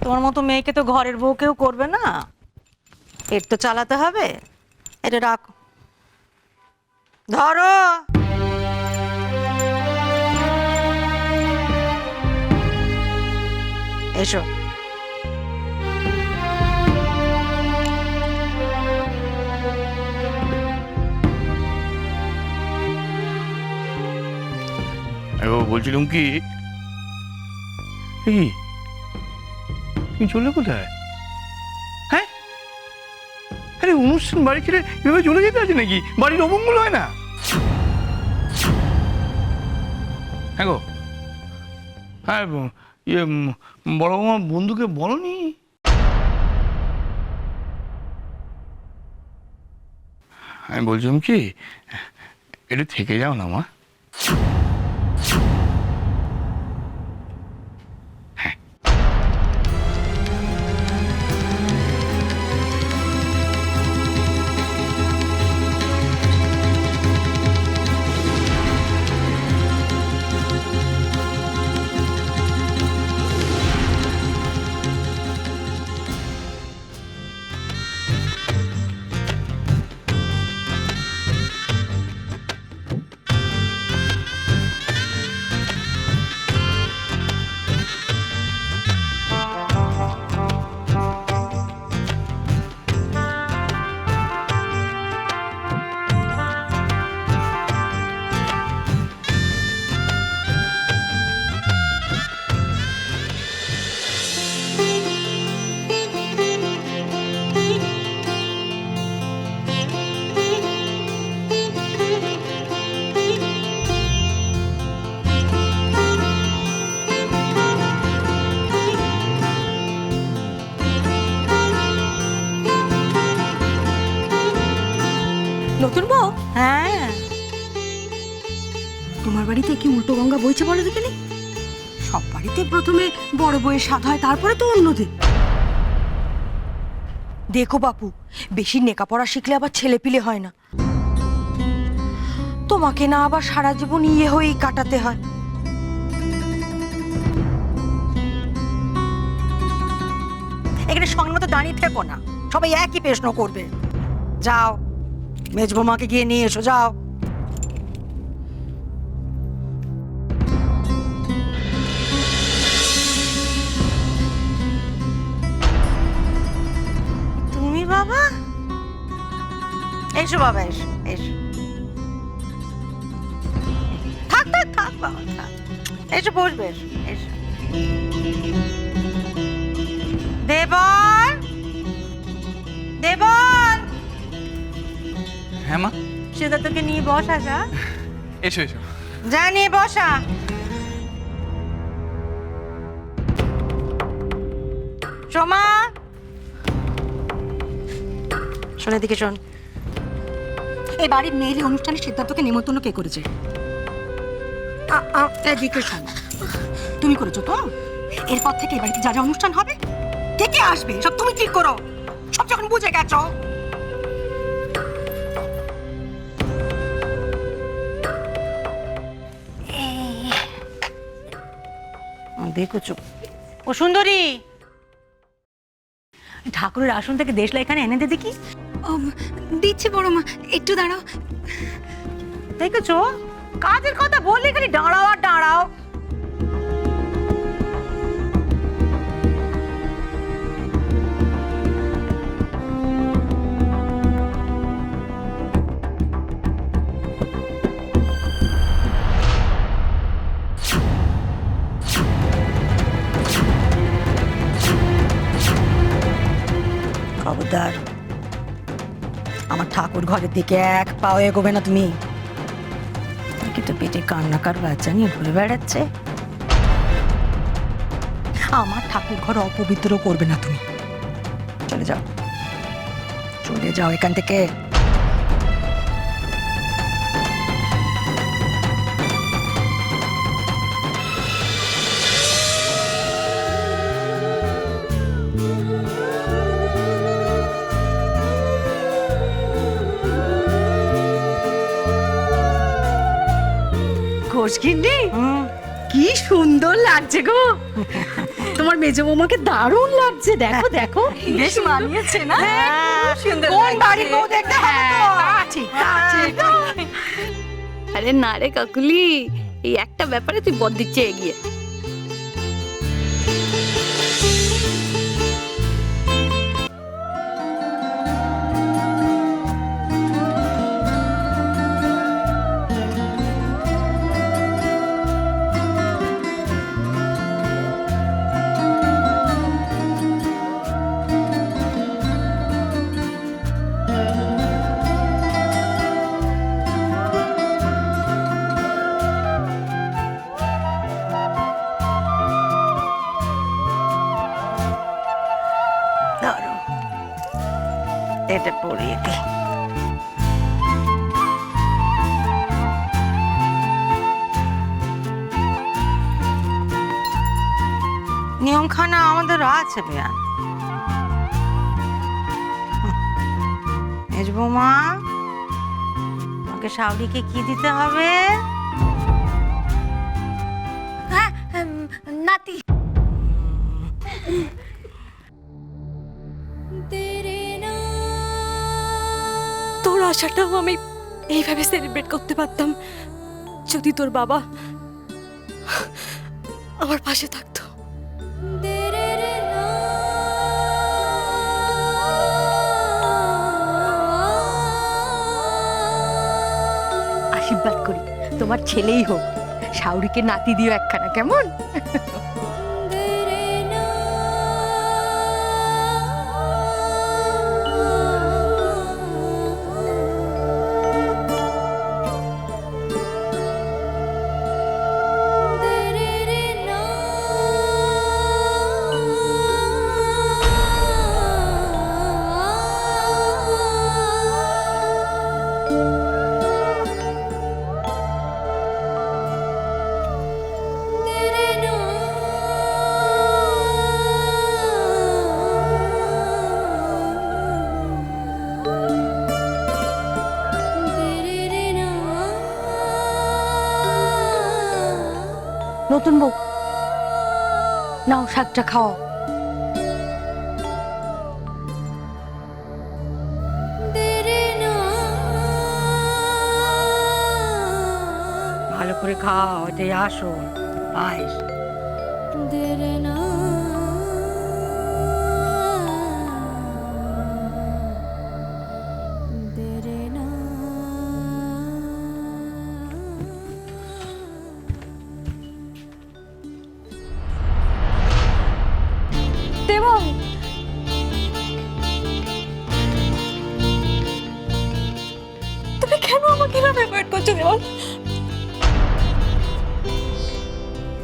তোর মতো মেয়েকে তো ঘরের বউ কেউ করবে না, পেট তো চালাতে হবে। এটা রাখো, ধরো। এসো। বলছিলাম কি, এই তুমি চলে কোথায়? হ্যাঁ, আরে অনুষ্ঠান বাড়ি ছেড়ে এভাবে চলে যেতে আছে নাকি? বাড়ির অমঙ্গল হয় না? হ্যাঁ গো, হ্যাঁ ইয়ে বড় বৌমা বন্ধুকে বলনি? আমি বলছিলাম কি, একটু থেকে যাও না মা। নতুন বউ, হ্যাঁ, তোমার বাড়িতে কি উল্টো গঙ্গা বইছে বলো দেখিনি? সব বাড়িতে প্রথমে বড় বউয়ের স্বাদ হয়, তারপরে তো অন্যদের। দেখো বাপু, বেশি নেকাপড়া শিখলে আবার ছেলেপিলে হয় না। তোমাকে না আবার সারা জীবন ইয়ে হয়েই কাটাতে হয়। এখানে সঙ্গে মতো দাঁড়িয়ে থেকো না, সবাই একই প্রশ্ন করবে। যাও, মেজবৌমাকে গিয়ে নিয়ে এসো, যাও। তুমি বাবা, এসো বাবা, এসো এসো। থাক থাক থাক বাবা, থাক। এসো বসবে, এসো এসো। দেবর, দেবর। হ্যাঁ মা, সেটা তোকে নিয়ে বসা, যা এসো এসো। যা নিয়ে বসা। সোমা, শোন এদিকে শোন। এই বাড়ির মেয়েলি অনুষ্ঠানে সিদ্ধার্থকে নেমন্তন্ন কে করেছে? এদিকে শোন, তুমি করেছো তো? এরপর থেকে এই বাড়িতে যা যা অনুষ্ঠান হবে, কে কে আসবে, সব তুমি ঠিক করো। সব যখন বুঝে গেছো। দেখো চুপ। ও সুন্দরী, ঠাকুরের আসন থেকে দেশলা এখানে এনে দে দেখি। দিচ্ছি বড় মা, একটু দাঁড়াও। দেখেছো, কাজের কথা বললে খালি দাঁড়াও আর দাঁড়াও। খবরদার, আমার ঠাকুর ঘরের দিকে এক পাও এগোবে না তুমি। কিন্তু পেটে কান্নাকার বাচ্চা নিয়ে ঘুরে বেড়াচ্ছে। আমার ঠাকুর ঘর অপবিত্র করবে না তুমি। চলে যাও, চলে যাও এখান থেকে। ঘোষগিন্নি, কি সুন্দর লাগছে গো। তোমার মেজো বৌমাকে দারুণ লাগছে, দেখো দেখো। বেশ মানিয়েছে না? সুন্দর কোন লাগছে। বাড়ির বউ দেখতে হবে তো? ঠিক আছে। আরে না রে কাকুলি, এই একটা ব্যাপারে তুই বদ দিচ্ছে এগিয়ে। ধরো, এটা পরিয়ে দি। নিয়মখানা আমাদের আছে বেয়া। মেজ বৌমা, তোমাকে শাওরিকে কি দিতে হবে? নাতি। তোর আশাটাও আমি এইভাবে সেলিব্রেট করতে পারতাম যদি তোর বাবা আমার পাশে থাকতো। আশীর্বাদ করি তোমার ছেলেই হোক, শাওরিকে নাতি দিও একখানা, কেমন? নতুন বউ, নাও শাকটা খাও। ভালো করে খাও, এটাই আসল পায়েস। দেবং, তুমি কেন আমাকে এভাবে অ্যাভয়েড করছো দেবং?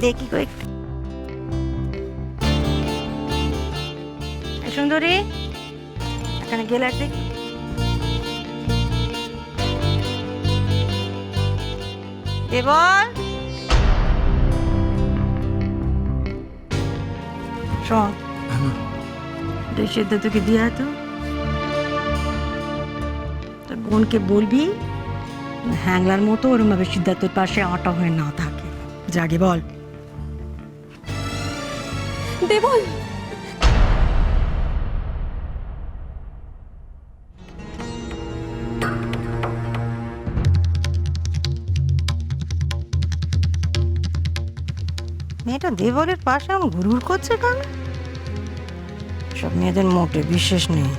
দেখি গো একটু। এই সুন্দরী, এখানে গেলে আর দেখি। দেবল, শোন, দই সেদ্ধ তোকে দিয়া তো, তোর বোনকে বলবি হ্যাংলার মতো ওরম ভাবে সিদ্ধার্থর পাশে আটা হয়ে না থাকে। জাগে বল। দেবল, মেয়েটা দেবলের পাশে আমার ঘুরঘুর করছে কেন? সব মেয়েদের মোটে বিশেষ নেই।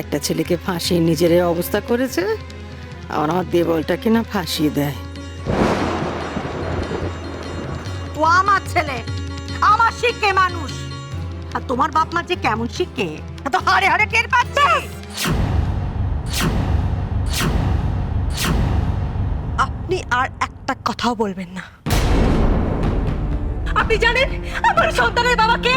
একটা ছেলেকে ফাঁসিয়ে নিজের এই অবস্থা করেছে, আর আমার দেবলটাকে না ফাঁসিয়ে দেয়। ও আমার ছেলে, আমার শিক্ষে মানুষ, আর তোমার বাপ মা যে কেমন শিক্ষে তো হারে হারে টের পাচ্ছে। আপনি আর একটা কথাও বলবেন না। আপনি জানেন আমার সন্তানের বাবা কে?